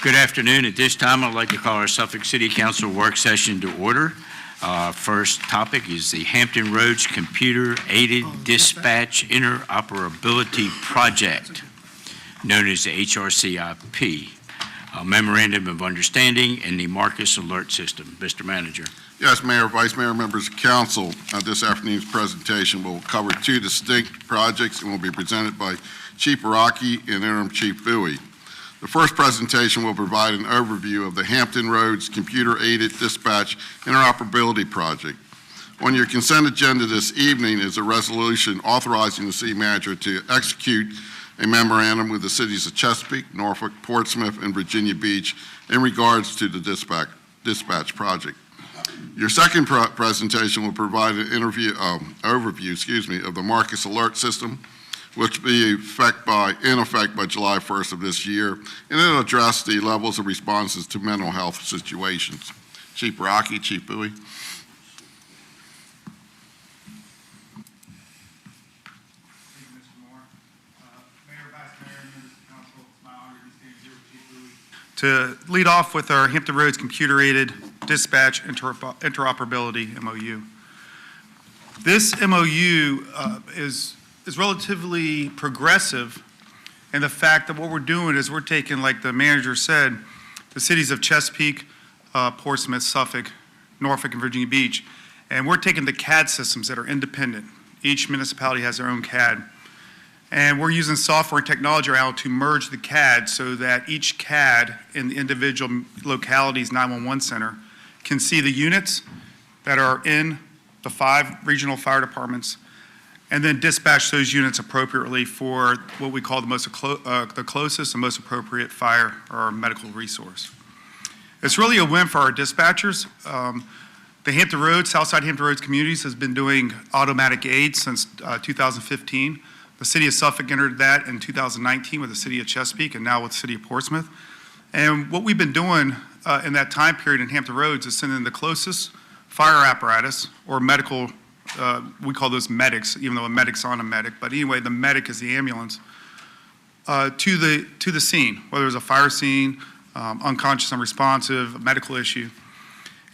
Good afternoon. At this time, I'd like to call our Suffolk City Council work session to order. First topic is the Hampton Roads Computer-Aided Dispatch Interoperability Project, known as the HRCIP, a Memorandum of Understanding and the Marcus Alert System. Mr. Manager. Yes, Mayor, Vice Mayor, members of council. This afternoon's presentation will cover two distinct projects and will be presented by Chief Araki and Interim Chief Bowie. The first presentation will provide an overview of the Hampton Roads Computer-Aided Dispatch Interoperability Project. On your consent agenda this evening is a resolution authorizing the city manager to execute a memorandum with the cities of Chesapeake, Norfolk, Portsmouth, and Virginia Beach in regards to the dispatch project. Your second presentation will provide an overview of the Marcus Alert System, which will be in effect by July 1st of this year, and it'll address the levels of responses to mental health situations. Chief Rocky, Chief Bowie. Thank you, Mr. Moore. Mayor, Vice Mayor, members of the council, it's my honor to stand here with Chief Bowie to lead off with our Hampton Roads Computer-Aided Dispatch Interoperability MOU. This MOU is relatively progressive in the fact that what we're doing is we're taking, like the manager said, the cities of Chesapeake, Portsmouth, Suffolk, Norfolk, and Virginia Beach, and we're taking the CAD systems that are independent. Each municipality has their own CAD. And we're using software and technology around to merge the CAD so that each CAD in the individual locality's 911 center can see the units that are in the 5 regional fire departments and then dispatch those units appropriately for what we call the closest and most appropriate fire or medical resource. It's really a win for our dispatchers. The Hampton Roads, Southside Hampton Roads communities has been doing automatic aid since 2015. The city of Suffolk entered that in 2019 with the city of Chesapeake and now with the city of Portsmouth. And what we've been doing in that time period in Hampton Roads is sending the closest fire apparatus or medical, we call those medics, even though a medic's on a medic, but anyway, the medic is the ambulance, to the scene, whether it's a fire scene, unconscious, unresponsive, a medical issue.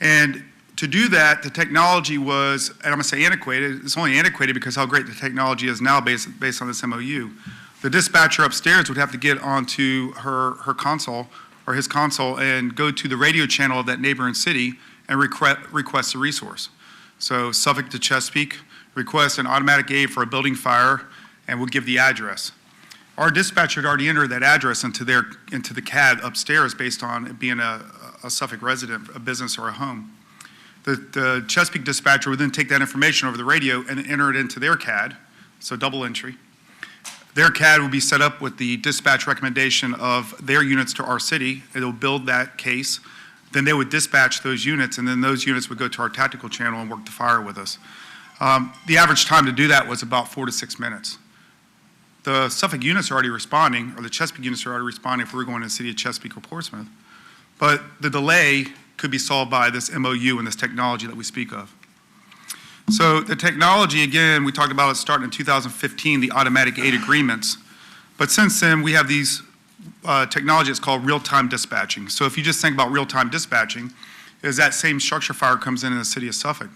And to do that, the technology was, and I'm going to say antiquated, it's only antiquated because how great the technology is now based on this MOU. The dispatcher upstairs would have to get onto her console or his console and go to the radio channel of that neighboring city and request a resource. So Suffolk to Chesapeake, request an automatic aid for a building fire, and we'll give the address. Our dispatcher had already entered that address into the CAD upstairs based on it being a Suffolk resident, a business, or a home. The Chesapeake dispatcher would then take that information over the radio and enter it into their CAD, so double entry. Their CAD will be set up with the dispatch recommendation of their units to our city. It'll build that case. Then they would dispatch those units, and then those units would go to our tactical channel and work the fire with us. The average time to do that was about 4 to 6 minutes. The Suffolk units are already responding, or the Chesapeake units are already responding if we're going to the city of Chesapeake or Portsmouth. But the delay could be solved by this MOU and this technology that we speak of. So the technology, again, we talked about it starting in 2015, the automatic aid agreements. But since then, we have these technology that's called real-time dispatching. So if you just think about real-time dispatching, is that same structure fire comes in the city of Suffolk,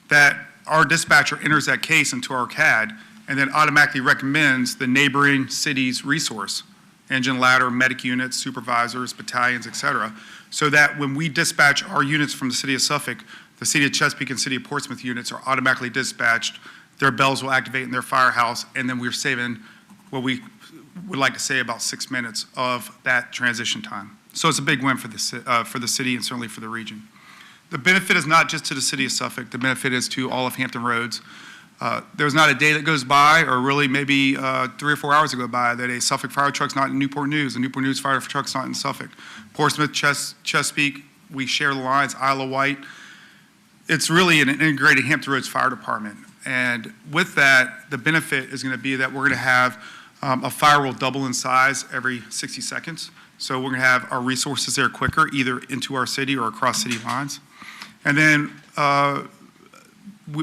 that our dispatcher enters that case into our CAD and then automatically recommends the neighboring city's resource, engine ladder, medic units, supervisors, battalions, et cetera, so that when we dispatch our units from the city of Suffolk, the city of Chesapeake and city of Portsmouth units are automatically dispatched, their bells will activate in their firehouse, and then we're saving what we would like to say about 6 minutes of that transition time. So it's a big win for the city and certainly for the region. The benefit is not just to the city of Suffolk, the benefit is to all of Hampton Roads. There's not a day that goes by, or really maybe 3 or 4 hours go by, that a Suffolk fire truck's not in Newport News, a Newport News fire truck's not in Suffolk. Portsmouth, Chesapeake, we share the lines, Isle of Wight. It's really an integrated Hampton Roads Fire Department. And with that, the benefit is going to be that we're going to have a fire will double in size every 60 seconds. So we're going to have our resources there quicker, either into our city or across city lines. And then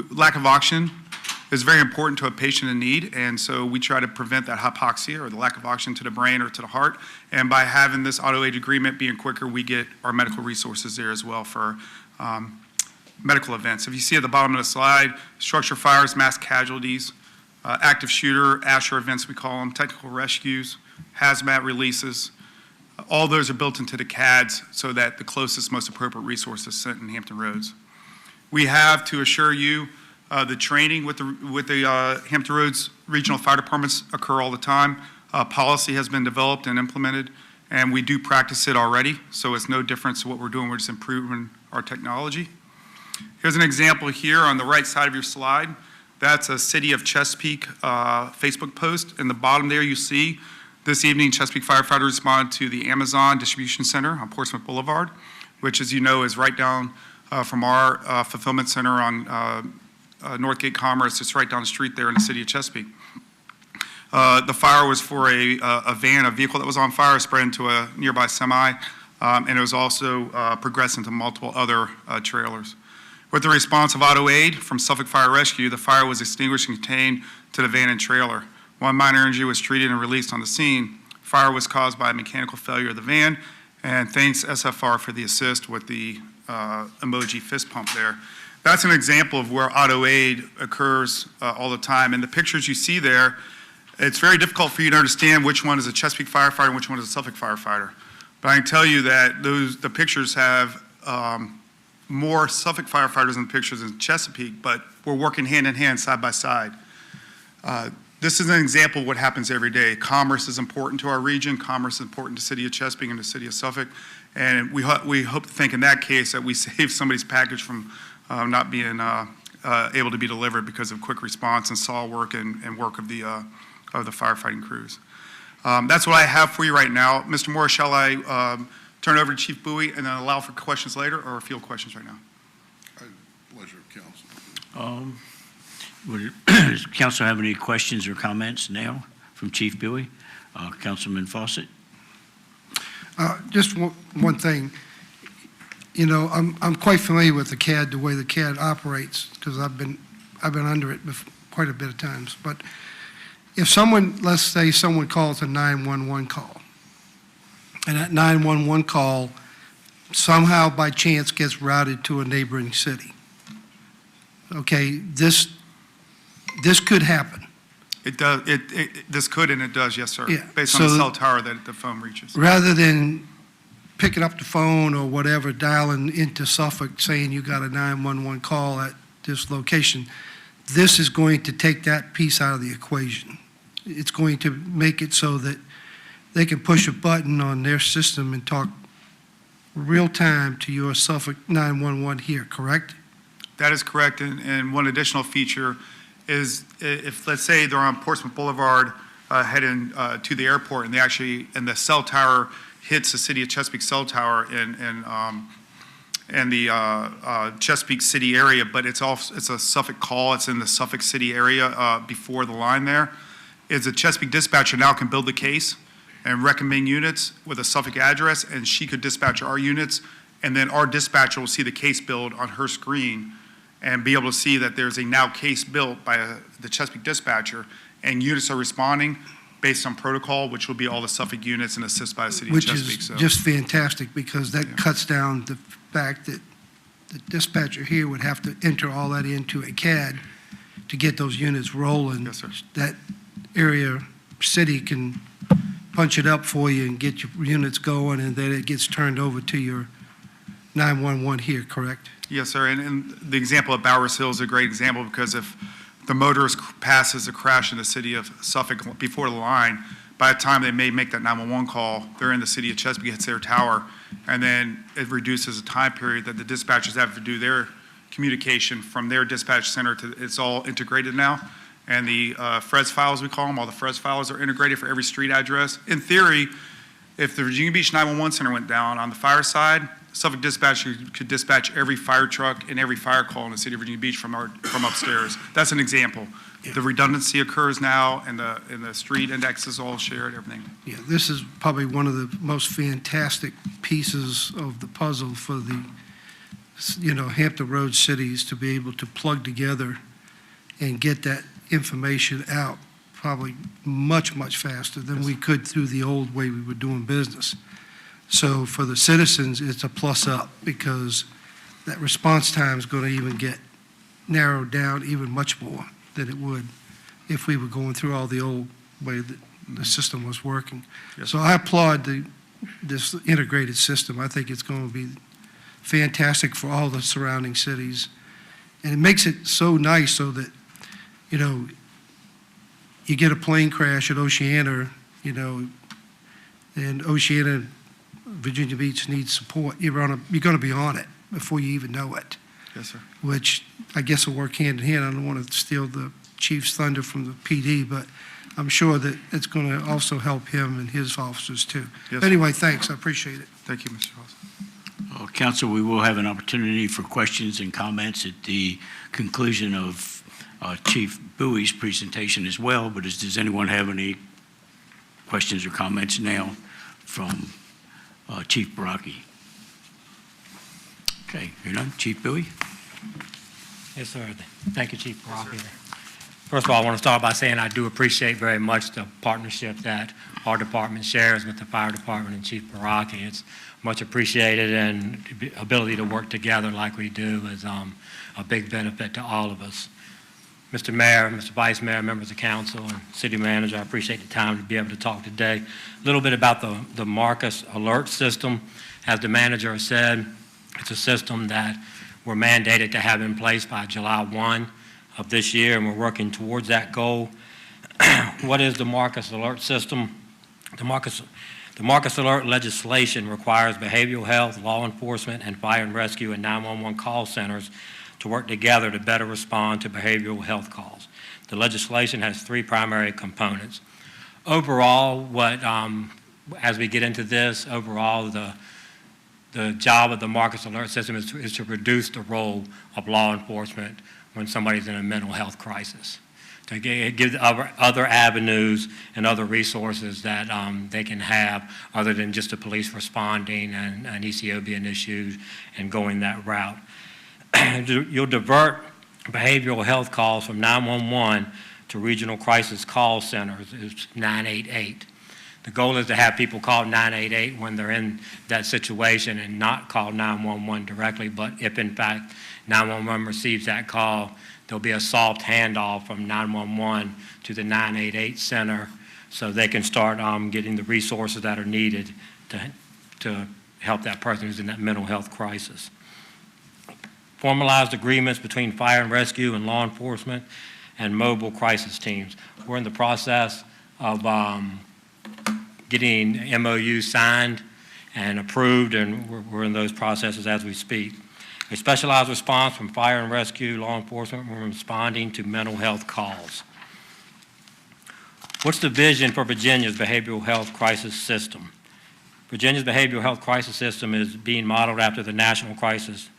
lack of oxygen is very important to a patient in need, and so we try to prevent that hypoxia or the lack of oxygen to the brain or to the heart. And by having this auto aid agreement being quicker, we get our medical resources there as well for medical events. If you see at the bottom of the slide, structure fires, mass casualties, active shooter, ASHER events we call them, technical rescues, hazmat releases, all those are built into the CADs so that the closest, most appropriate resource is sent in Hampton Roads. We have, to assure you, the training with the Hampton Roads Regional Fire Departments occur all the time. Policy has been developed and implemented, and we do practice it already, so it's no different to what we're doing. We're just improving our technology. Here's an example here on the right side of your slide. That's a City of Chesapeake Facebook post. In the bottom there you see, this evening Chesapeake firefighters responded to the Amazon Distribution Center on Portsmouth Boulevard, which, as you know, is right down from our fulfillment center on Northgate Commerce. It's right down the street there in the City of Chesapeake. The fire was for a vehicle that was on fire, spread into a nearby semi, and it was also progressing to multiple other trailers. With the response of auto aid from Suffolk Fire Rescue, the fire was extinguished and contained to the van and trailer. One minor injury was treated and released on the scene. Fire was caused by a mechanical failure of the van, and thanks SFR for the assist with the emoji fist pump there. That's an example of where auto aid occurs all the time. And the pictures you see there, it's very difficult for you to understand which one is a Chesapeake firefighter and which one is a Suffolk firefighter. But I can tell you that the pictures have more Suffolk firefighters in the pictures than Chesapeake, but we're working hand in hand, side by side. This is an example of what happens every day. Commerce is important to our region. Commerce is important to the City of Chesapeake and the City of Suffolk. And we hope to think in that case that we save somebody's package from not being able to be delivered because of quick response and saw work and work of the firefighting crews. That's what I have for you right now. Mr. Moore, shall I turn it over to Chief Bowie and then allow for questions later, or field questions right now? Pleasure of council. Does council have any questions or comments now from Chief Bowie? Councilman Fawcett? Just one thing. You know, I'm quite familiar with the CAD, the way the CAD operates, because I've been under it quite a bit of times. But if someone, let's say someone calls a 911 call, and that 911 call somehow by chance gets routed to a neighboring city. Okay, this could happen. It does. This could and it does, yes, sir. Yeah, Based on the so cell tower that the phone reaches. Rather than picking up the phone or whatever, dialing into Suffolk saying you got a 911 call at this location, this is going to take that piece out of the equation. It's going to make it so that they can push a button on their system and talk real time to your Suffolk 911 here, correct? That is correct. And one additional feature is if, let's say, they're on Portsmouth Boulevard heading to the airport, and the cell tower hits the City of Chesapeake cell tower in the Chesapeake City area, but it's a Suffolk call. It's in the Suffolk City area before the line there. Is a Chesapeake dispatcher now can build the case and recommend units with a Suffolk address, and she could dispatch our units, and then our dispatcher will see the case build on her screen and be able to see that there's a now case built by the Chesapeake dispatcher, and units are responding based on protocol, which will be all the Suffolk units and assist by the City of Chesapeake. Which is just fantastic, because that cuts down the fact that the dispatcher here would have to enter all that into a CAD to get those units rolling. Yes, sir. That area, city can punch it up for you and get your units going, and then it gets turned over to your 911 here, correct? Yes, sir. And the example of Bowers Hill is a great example, because if the motorist passes a crash in the City of Suffolk before the line, by the time they may make that 911 call, they're in the City of Chesapeake, hits their tower, and then it reduces the time period that the dispatchers have to do their communication from their dispatch center to, it's all integrated now. And the FRES files, we call them, all the FRES files are integrated for every street address. In theory, if the Virginia Beach 911 center went down on the fire side, Suffolk dispatch could dispatch every fire truck and every fire call in the City of Virginia Beach from upstairs. That's an example. Yeah. The redundancy occurs now, and the street index is all shared, everything. Yeah, this is probably one of the most fantastic pieces of the puzzle for the, Hampton Roads cities to be able to plug together and get that information out probably much, much faster than we could through the old way we were doing business. So for the citizens, it's a plus up because that response time is going to even get narrowed down even much more than it would if we were going through all the old way that the system was working. Yes. So I applaud this integrated system. I think it's going to be fantastic for all the surrounding cities. And it makes it so nice so that, you know, you get a plane crash at Oceana, you know, and Oceana, Virginia Beach needs support. You're going to be on it before you even know it, Yes, sir. which I guess will work hand in hand. I don't want to steal the chief's thunder from the PD, but I'm sure that it's going to also help him and his officers too. Yes, sir. Anyway, thanks. I appreciate it. Thank you, Mr. Ross. Council, we will have an opportunity for questions and comments at the conclusion of Chief Bowie's presentation as well, but does anyone have any questions or comments now from Chief Baraki? Okay, hearing none. Chief Bowie? Yes, sir. Thank you, Chief Baraki. First of all, I want to start by saying I do appreciate very much the partnership that our department shares with the fire department and Chief Baraki. It's much appreciated, and the ability to work together like we do is a big benefit to all of us. Mr. Mayor, Mr. Vice Mayor, members of council, and City Manager, I appreciate the time to be able to talk today. A little bit about the Marcus Alert System. As the manager has said, it's a system that we're mandated to have in place by July 1 of this year, and we're working towards that goal. What is the Marcus Alert System? The Marcus Alert legislation requires behavioral health, law enforcement, and fire and rescue and 911 call centers to work together to better respond to behavioral health calls. The legislation has three primary components. Overall, as we get into this, overall, the job of the Marcus Alert System is to reduce the role of law enforcement when somebody's in a mental health crisis, to give other avenues and other resources that they can have other than just the police responding and ECO being issued and going that route. You'll divert behavioral health calls from 911 to regional crisis call centers. It's 988. The goal is to have people call 988 when they're in that situation and not call 911 directly, but if in fact 911 receives that call, there'll be a soft handoff from 911 to the 988 center so they can start getting the resources that are needed to help that person who's in that mental health crisis. Formalized agreements between fire and rescue and law enforcement and mobile crisis teams. We're in the process of getting MOU signed and approved, and we're in those processes as we speak. A specialized response from fire and rescue, law enforcement, when responding to mental health calls. What's the vision for Virginia's behavioral health crisis system? Virginia's behavioral health crisis system is being modeled after the national crisis,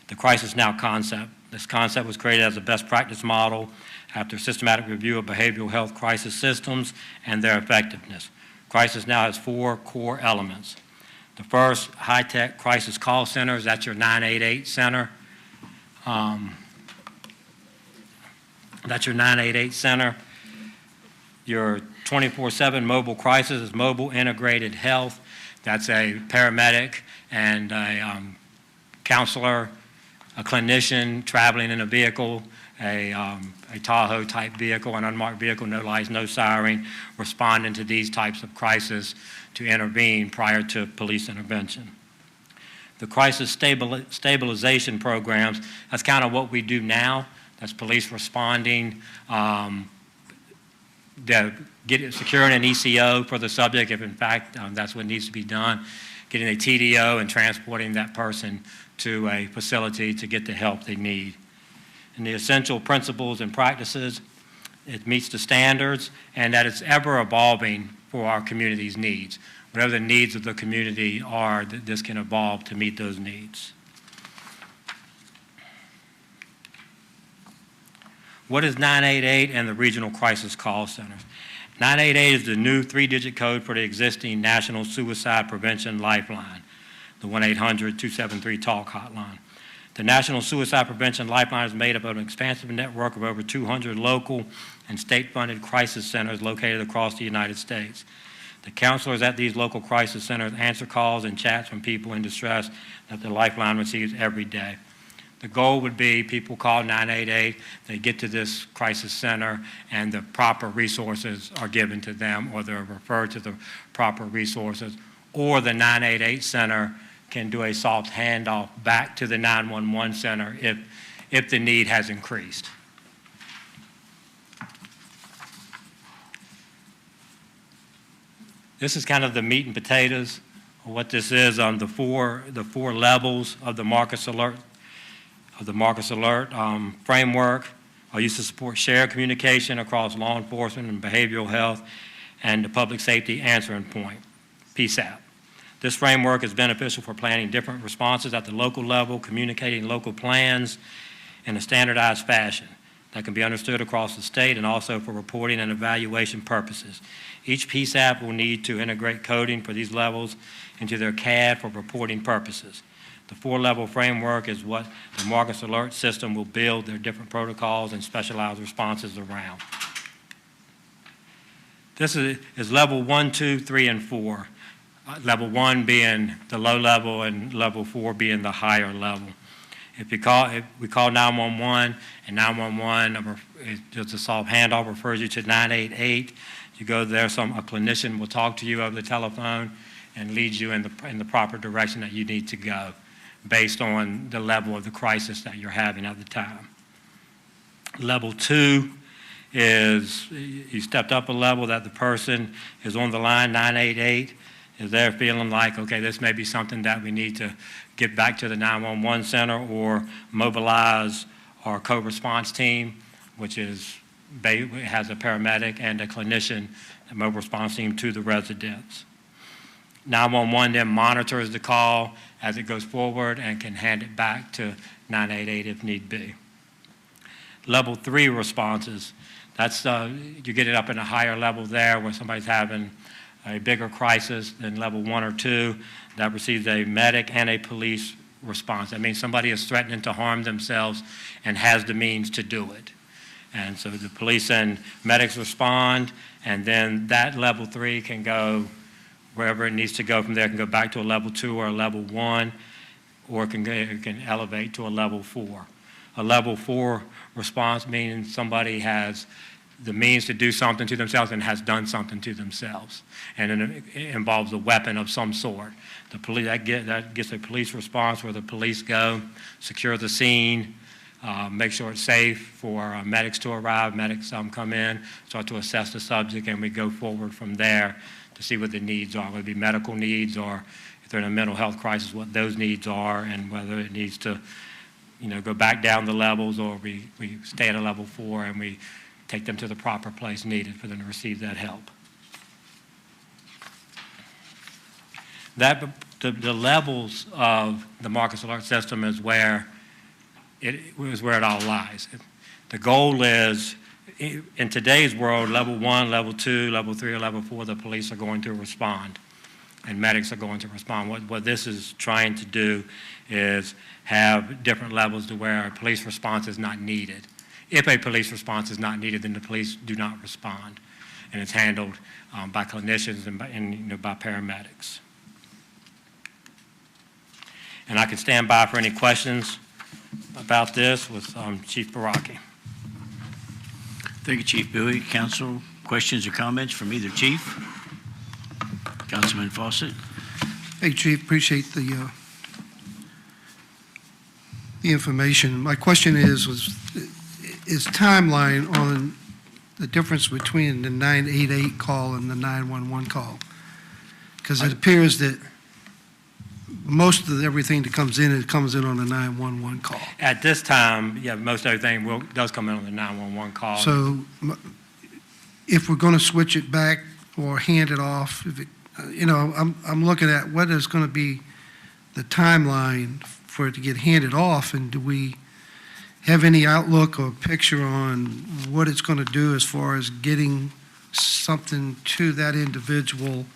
the Crisis Now concept. This concept was created as a best practice model after systematic review of behavioral health crisis systems and their effectiveness. Crisis Now has four core elements. The first, high-tech crisis call centers. That's your 988 center. That's your 988 center. Your 24/7 mobile crisis is mobile integrated health. That's a paramedic and a counselor, a clinician traveling in a vehicle, a Tahoe type vehicle, an unmarked vehicle, no lights, no siren, responding to these types of crises to intervene prior to police intervention. The crisis stabilization programs, that's kind of what we do now. That's police responding, securing an ECO for the subject if in fact that's what needs to be done, getting a TDO and transporting that person to a facility to get the help they need. And the essential principles and practices, it meets the standards and that it's ever evolving for our community's needs. Whatever the needs of the community are, this can evolve to meet those needs. What is 988 and the regional crisis call centers? 988 is the new 3-digit code for the existing National Suicide Prevention Lifeline, the 1-800-273-TALK hotline. The National Suicide Prevention Lifeline is made up of an expansive network of over 200 local and state-funded crisis centers located across the United States. The counselors at these local crisis centers answer calls and chats from people in distress that the Lifeline receives every day. The goal would be people call 988, they get to this crisis center, and the proper resources are given to them, or they're referred to the proper resources, or the 988 center can do a soft handoff back to the 911 center if the need has increased. This is kind of the meat and potatoes of what this is on the four levels of the Marcus Alert framework are used to support shared communication across law enforcement and behavioral health and the public safety answering point, PSAP. This framework is beneficial for planning different responses at the local level, communicating local plans in a standardized fashion that can be understood across the state, and also for reporting and evaluation purposes. Each PSAP will need to integrate coding for these levels into their CAD for reporting purposes. The four-level framework is what the Marcus Alert system will build their different protocols and specialized responses around. This is level 1, 2, 3, and 4. Level 1 being the low level and level 4 being the higher level. If we call 911 and 911 just a soft handoff refers you to 988, you go there, a clinician will talk to you over the telephone and lead you in the proper direction that you need to go based on the level of the crisis that you're having at the time. Level 2 is you stepped up a level that the person is on the line, 988, is they're feeling like, okay, this may be something that we need to get back to the 911 center or mobilize our co-response team, which has a paramedic and a clinician, a mobile response team to the residents. 911 then monitors the call as it goes forward and can hand it back to 988 if need be. Level 3 responses, that's you get it up in a higher level there where somebody's having a bigger crisis than level 1 or 2 that receives a medic and a police response. That means somebody is threatening to harm themselves and has the means to do it. And so the police and medics respond, and then that level 3 can go wherever it needs to go from there. It can go back to a level 2 or a level 1, or it can elevate to a level 4. A level 4 response means somebody has the means to do something to themselves and has done something to themselves. And it involves a weapon of some sort. The police, that gets a police response where the police go, secure the scene, make sure it's safe for medics to arrive. Medics come in, start to assess the subject, and we go forward from there to see what the needs are, whether it be medical needs or if they're in a mental health crisis, what those needs are, and whether it needs to go back down the levels, or we stay at a level 4 and we take them to the proper place needed for them to receive that help. The levels of the Marcus Alert system is where it all lies. The goal is, in today's world, level 1, level 2, level 3, or level 4, the police are going to respond, and medics are going to respond. What this is trying to do is have different levels to where a police response is not needed. If a police response is not needed, then the police do not respond, and it's handled by clinicians and by paramedics. And I can stand by for any questions about this with Chief Baraki. Thank you, Chief Bowie. Council, questions or comments from either chief? Councilman Fawcett. Hey, Chief, appreciate the information. My question is timeline on the difference between the 988 call and the 911 call? Because it appears that most of everything that comes in, it comes in on the 911 call. At this time, yeah, most everything does come in on the 911 call. So if we're going to switch it back or hand it off, I'm looking at what is going to be the timeline for it to get handed off, and do we have any outlook or picture on what it's going to do as far as getting something to that individual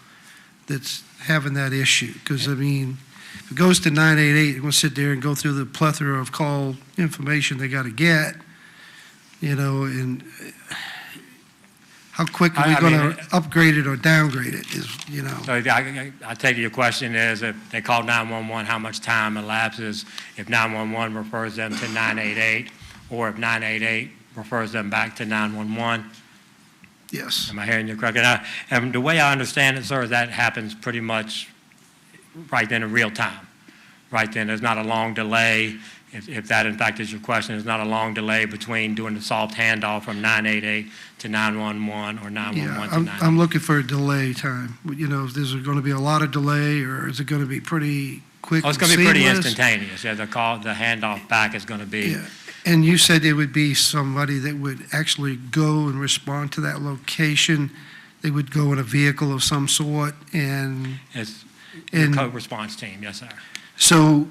that's having that issue? Because, If it goes to 988, they're going to sit there and go through the plethora of call information they got to get, and how quick are we I going mean, to upgrade it or downgrade it is, So I take it your question is if they call 911, how much time elapses if 911 refers them to 988, or if 988 refers them back to 911? yes. Am I hearing you correctly? And the way I understand it, sir, is that happens pretty much right then in real time. Right then, there's not a long delay. If that in fact is your question, there's not a long delay between doing the soft handoff from 988 to 911 or 911 Yeah, to I'm 988. looking for a delay time. Is there going to be a lot of delay, or is it going to be pretty quick Oh, it's and going to be pretty seamless? instantaneous. Yeah, the handoff back is going to be. Yeah, and you said there would be somebody that would actually go and respond to that location. They would go in a vehicle of some sort, and It's the And- code response team, yes, sir. so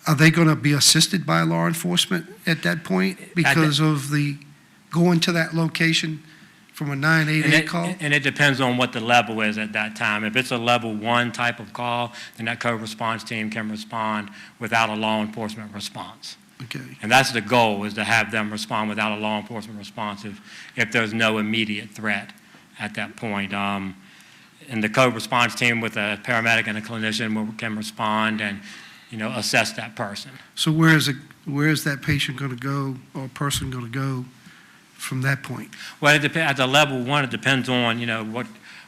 are they going to be assisted by law enforcement at that point because of the going to that location from a 988 call? And it depends on what the level is at that time. If it's a level 1 type of call, then that code response team can respond without a law enforcement response. Okay, And that's the goal, is to have them respond without a law enforcement response if there's no immediate threat at that point. And the code response team with a paramedic and a clinician can respond and, assess that person. so where is that patient going to go or person going to go from that point? Well, it depends. At the level 1, it depends on,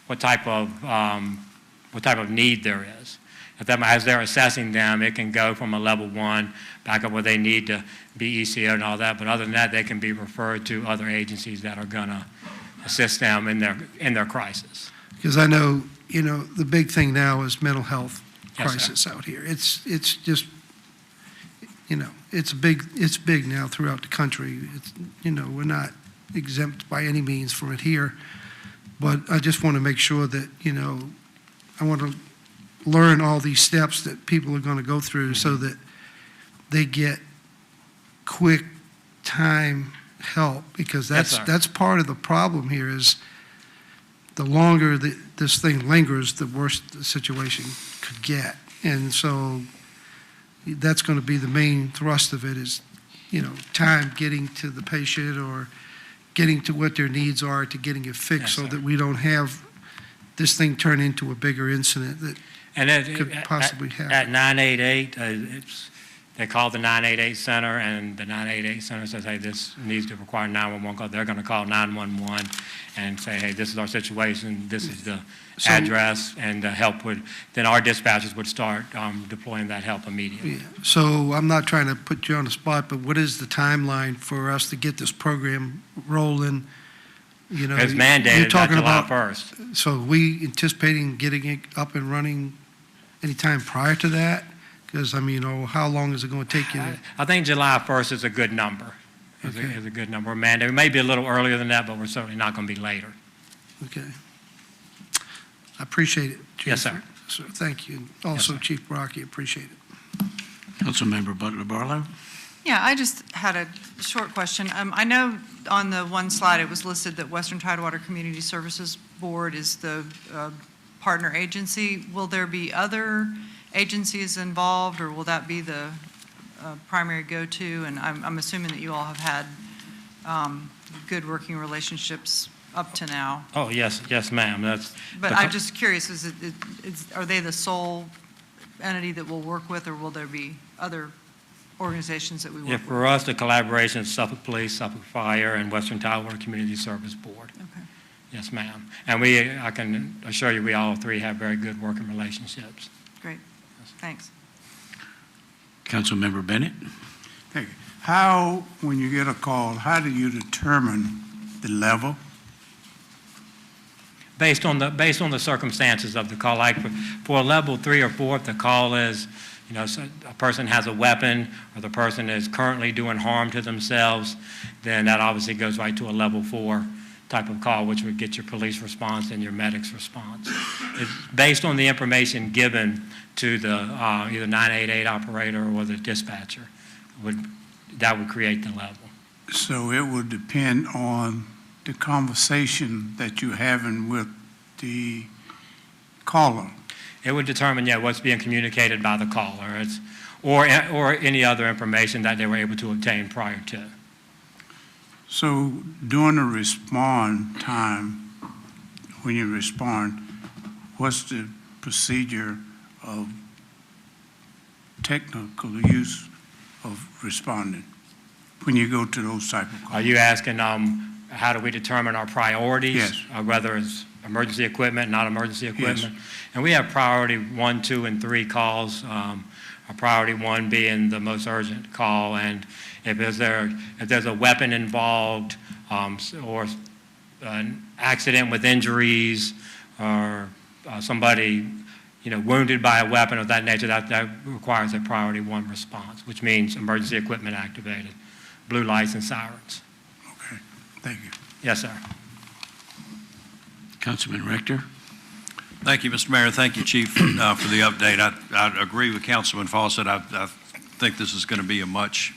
what type of need there is. As they're assessing them, it can go from a level 1 back up where they need to be ECO and all that. But other than that, they can be referred to other agencies that are going to assist them in their crisis. Because I know, the big thing now is mental health Yes, sir. crisis out here. It's just, it's big now throughout the country. It's, we're not exempt by any means from it here. But I just want to make sure that, I want to learn all these steps that people are going to go through so that they get quick time help, because Yes, sir. that's part of the problem here is the longer this thing lingers, the worse the situation could get. And so that's going to be the main thrust of it is, time getting to the patient or getting to what their needs are to getting it fixed Yes, so sir. that we don't have this thing turn into a bigger incident that And could possibly happen. At 988, they call the 988 center, and the 988 center says, hey, this needs to require 911 call. They're going to call 911 and say, hey, this is our situation, this is the So- address, and the help then our dispatchers would start deploying that help immediately. Yeah. So I'm not trying to put you on the spot, but what is the timeline for us to get this program rolling? It's you're mandated by talking July about- 1st. So are we anticipating getting it up and running anytime prior to that? Because, how long is it going to take you? I think July 1st is a good number. Is Okay. a good number. Mandated. It may be a little earlier than that, but we're certainly not going to be later. Okay. I appreciate it, Chief. Yes, sir. So, thank you. And also, sir. Chief Rocky, appreciate it. Councilmember Butler Barlow? Yeah, I just had a short question. I know on the one slide, it was listed that Western Tidewater Community Services Board is the partner agency. Will there be other agencies involved, or will that be the primary go-to? And I'm assuming that you all have had good working relationships up to now. Oh, yes, ma'am. But I'm just curious, are they the sole entity that we'll work with, or will there be other organizations that we Yeah, work with? for us, the collaboration is Suffolk Police, Suffolk Fire, and Western Tidewater Community Service Board. Okay. Yes, ma'am. And I can assure you, we all three have very good working relationships. Great, thanks. Councilmember Bennett? Thank you. How, when you get a call, how do you determine the level? Based on the circumstances of the call, like for a level 3 or 4, if the call is, so a person has a weapon or the person is currently doing harm to themselves, then that obviously goes right to a level 4 type of call, which would get your police response and your medic's response. It's based on the information given to the either 988 operator or the dispatcher, that would create the level. So it would depend on the conversation that you're having with the caller. It would determine, yeah, what's being communicated by the caller, or any other information that they were able to obtain prior to. So during the respond time, when you respond, what's the procedure of technical use of responding when you go to those type of calls? Are you asking, how do we determine our priorities? Yes. Whether it's emergency equipment, not emergency equipment? Yes. And we have priority 1, 2, and 3 calls. Our priority 1 being the most urgent call, and if there's a weapon involved, or an accident with injuries, or somebody, wounded by a weapon of that nature, that requires a priority 1 response, which means emergency equipment activated, blue lights and sirens. Okay, thank you. Yes, sir. Councilman Rector? Thank you, Mr. Mayor. Thank you, Chief, for the update. I agree with Councilman Fawcett. I think this is going to be a much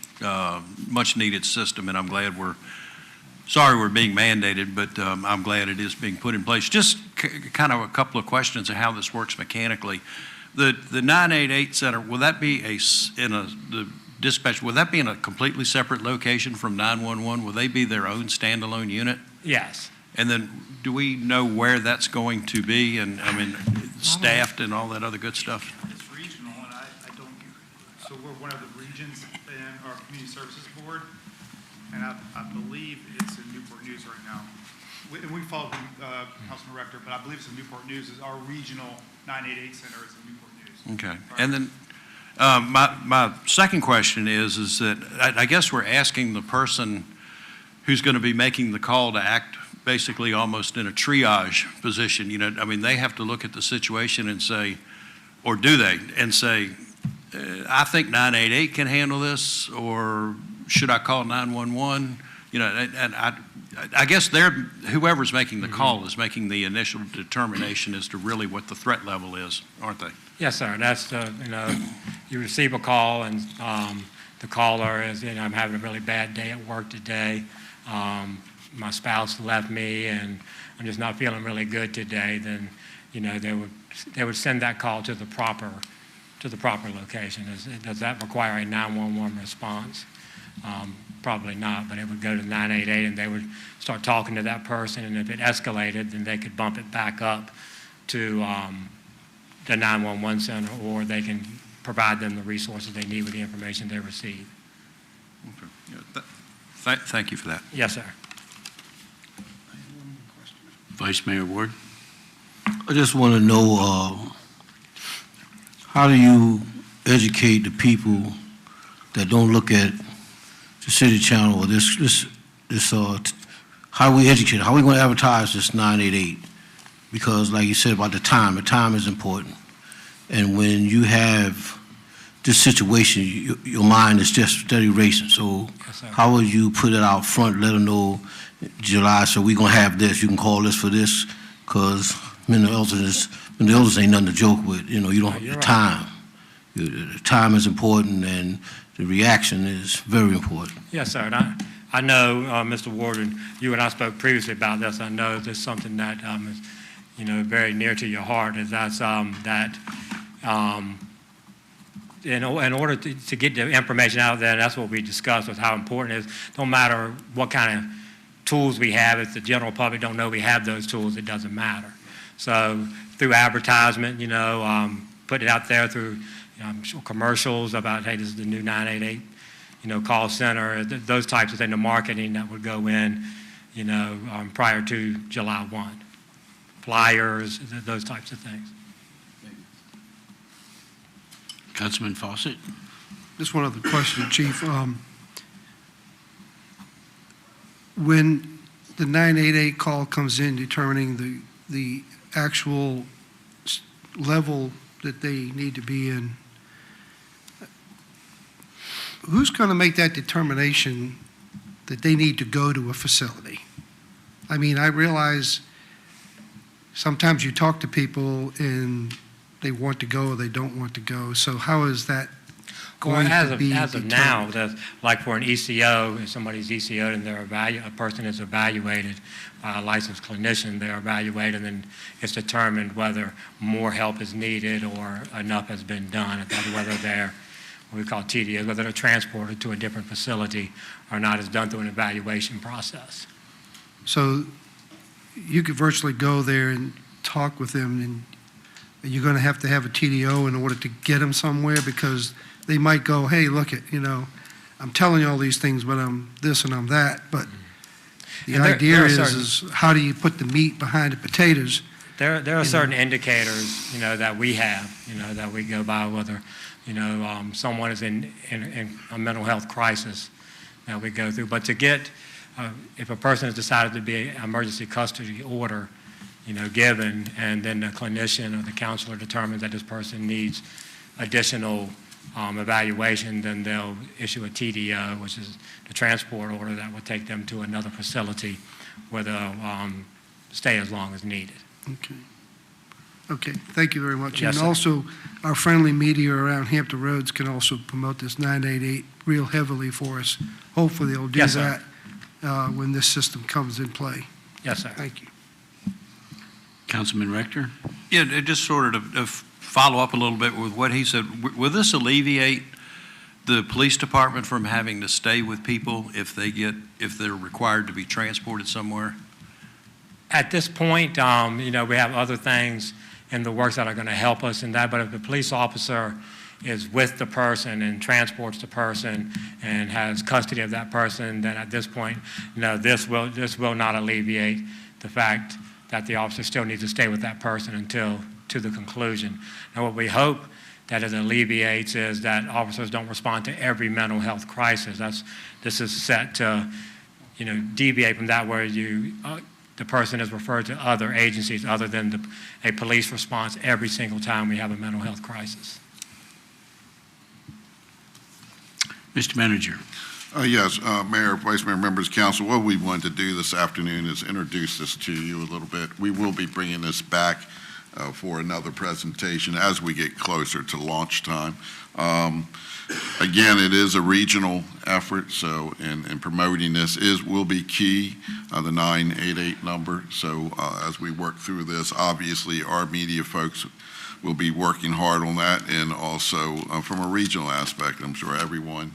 needed system, and I'm glad sorry we're being mandated, but I'm glad it is being put in place. Just kind of a couple of questions of how this works mechanically. The 988 center, will that be the dispatch, will that be in a completely separate location from 911? Will they be their own standalone unit? Yes. And then do we know where that's going to be, and, staffed and all that other good stuff? It's regional, and I don't, so we're one of the regions in our Community Services Board, and I believe it's in Newport News right now. And we follow Councilman Rector, but I believe it's in Newport News. Is our regional 988 center is in Newport News. Okay. And then my second question is that I guess we're asking the person who's going to be making the call to act basically almost in a triage position. They have to look at the situation and say, or do they, and say, I think 988 can handle this, or should I call 911? And I guess whoever's making the call is making the initial determination as to really what the threat level is, aren't they? Yes, sir. That's you receive a call, and the caller is, I'm having a really bad day at work today. My spouse left me, and I'm just not feeling really good today. Then, they would send that call to the proper location. Does that require a 911 response? Probably not, but it would go to 988, and they would start talking to that person, and if it escalated, then they could bump it back up to the 911 center, or they can provide them the resources they need with the information they receive. Okay. Thank you for that. Yes, sir. Vice Mayor Ward? I just want to know, how do you educate the people that don't look at the city channel or this how do we educate? How are we going to advertise this 988? Because like you said about the time is important. And when you have this situation, your mind is just steady racing. So Yes, sir. how would you put it out front, let them know July, so we're going to have this, you can call this for this, because mental illness ain't nothing to joke with. You don't have You're the right. time. The time is important, and the reaction is very important. Yes, sir. And I know, Mr. Warden, you and I spoke previously about this. I know there's something that is, very near to your heart. Is that's in order to get the information out there, that's what we discussed, was how important it is. No matter what kind of tools we have, if the general public don't know we have those tools, it doesn't matter. So through advertisement, put it out there through commercials about, hey, this is the new 988, call center, those types of things, the marketing that would go in, prior to July 1. Flyers, those types of things. Councilman Fawcett? Just one other question, Chief. When the 988 call comes in determining the actual level that they need to be in, who's going to make that determination that they need to go to a facility? I mean, I realize sometimes you talk to people and they want to go or they don't want to go. So how is that? going to be As of determined? now, like for an ECO, if somebody's ECO'd and a person is evaluated by a licensed clinician, they're evaluated and it's determined whether more help is needed or enough has been done, whether they're what we call TDOs, whether they're transported to a different facility or not, is done through an evaluation process. So you could virtually go there and talk with them, and you're going to have a TDO in order to get them somewhere, because they might go, hey, look it, I'm telling you all these things, but I'm this and I'm that. But the And there idea are is how do you put the meat behind the potatoes? There are certain indicators, that we have, that we go by, whether, someone is in a mental health crisis that we go through. But to get, if a person has decided to be an emergency custody order, given, and then the clinician or the counselor determines that this person needs additional evaluation, then they'll issue a TDO, which is the transport order that will take them to another facility where they'll stay as long as needed. Okay. Okay, thank you very much. Yes, And sir. also, our friendly media around Hampton Roads can also promote this 988 real heavily for us. Hopefully, they'll do Yes, sir. that when this system comes in play. Yes, sir. Thank you. Councilman Rector? Yeah, just sort of follow up a little bit with what he said. Will this alleviate the police department from having to stay with people if they're required to be transported somewhere? At this point, we have other things in the works that are going to help us in that, but if the police officer is with the person and transports the person and has custody of that person, then at this point, this will not alleviate the fact that the officer still needs to stay with that person to the conclusion. And what we hope that it alleviates is that officers don't respond to every mental health crisis. This is set to, deviate from that, where the person is referred to other agencies other than a police response every single time we have a mental health crisis. Mr. Manager? Yes, Mayor, Vice Mayor, members of council, what we wanted to do this afternoon is introduce this to you a little bit. We will be bringing this back for another presentation as we get closer to launch time. Again, it is a regional effort, so in promoting this will be key, the 988 number. So as we work through this, obviously our media folks will be working hard on that, and also from a regional aspect, I'm sure everyone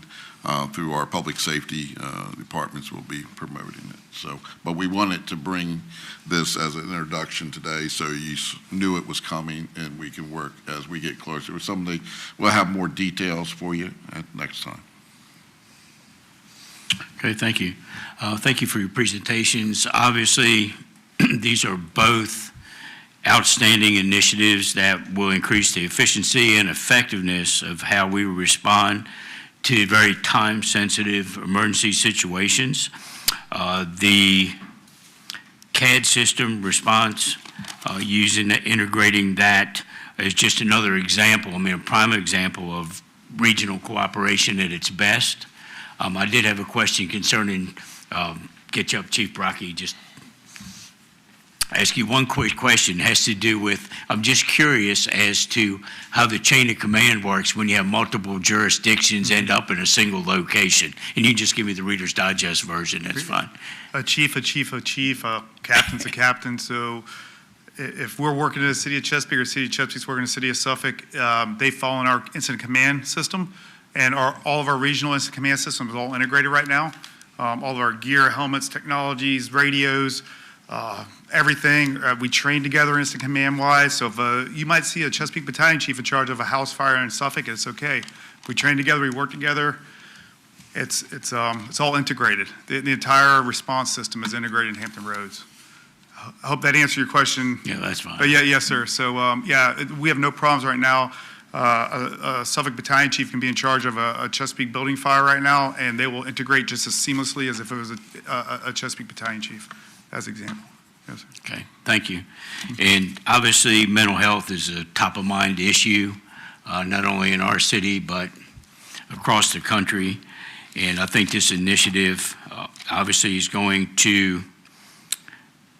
through our public safety departments will be promoting it. So, but we wanted to bring this as an introduction today, so you knew it was coming, and we can work as we get closer. We'll have more details for you next time. Okay, thank you. Thank you for your presentations. Obviously, these are both outstanding initiatives that will increase the efficiency and effectiveness of how we respond to very time-sensitive emergency situations. The CAD system response, integrating that is just another example, a prime example of regional cooperation at its best. I did have a question concerning, get you up, Chief Brocky, just ask you one quick question. It has to do with, I'm just curious as to how the chain of command works when you have multiple jurisdictions end up in a single location. And you can just give me the Reader's Digest version, that's fine. A chief, captain's a captain. So if we're working in the city of Chesapeake or city of Chesapeake's working in the city of Suffolk, they fall in our incident command system. And all of our regional incident command system is all integrated right now. All of our gear, helmets, technologies, radios, everything. We train together instant command wise. So if you might see a Chesapeake battalion chief in charge of a house fire in Suffolk, it's okay. We train together, we work together. It's all integrated. The entire response system is integrated in Hampton Roads. I hope that answered your question. Yeah, that's fine. But yes, sir. So we have no problems right now. A Suffolk battalion chief can be in charge of a Chesapeake building fire right now, and they will integrate just as seamlessly as if it was a Chesapeake battalion chief, as an example. Yes, sir. Okay, thank you. And obviously, mental health is a top-of-mind issue, not only in our city, but across the country. And I think this initiative obviously is going to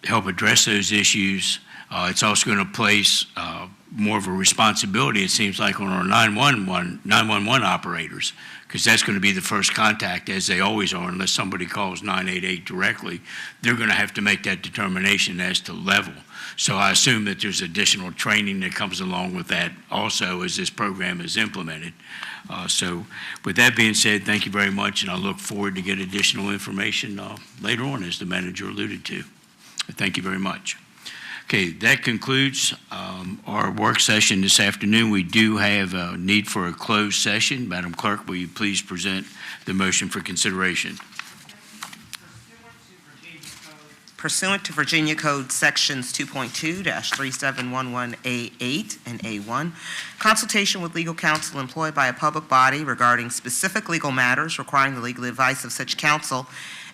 help address those issues. It's also going to place more of a responsibility, it seems like, on our 911 operators, because that's going to be the first contact, as they always are, unless somebody calls 988 directly. They're going to have to make that determination as to level. So I assume that there's additional training that comes along with that also as this program is implemented. So with that being said, thank you very much, and I look forward to get additional information later on, as the manager alluded to. Thank you very much. Okay, that concludes our work session this afternoon. We do have a need for a closed session. Madam Clerk, will you please present the motion for consideration? Pursuant to Virginia Code Sections 2.2-3711A8 and A1, consultation with legal counsel employed by a public body regarding specific legal matters requiring the legal advice of such counsel,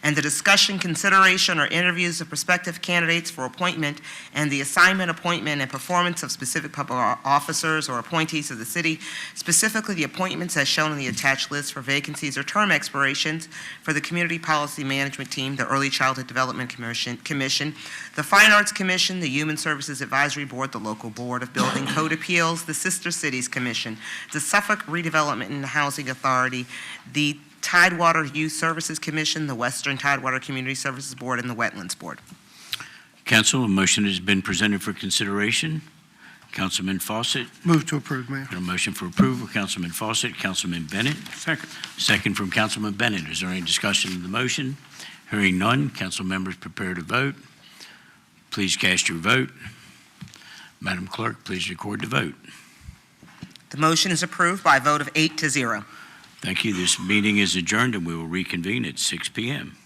and the discussion, consideration, or interviews of prospective candidates for appointment and the assignment, appointment, and performance of specific public officers or appointees of the city, specifically the appointments as shown in the attached list for vacancies or term expirations for the Community Policy Management Team, the Early Childhood Development Commission, the Fine Arts Commission, the Human Services Advisory Board, the Local Board of Building Code Appeals, the Sister Cities Commission, the Suffolk Redevelopment and Housing Authority, the Tidewater Youth Services Commission, the Western Tidewater Community Services Board, and the Wetlands Board. Council, a motion has been presented for consideration. Councilman Fawcett. Move to approve, Mayor. A motion for approval, Councilman Fawcett. Councilman Bennett. Second. Second from Councilman Bennett. Is there any discussion of the motion? Hearing none, council members prepare to vote. Please cast your vote. Madam Clerk, please record the vote. The motion is approved by a vote of 8-0. Thank you. This meeting is adjourned, and we will reconvene at 6 p.m.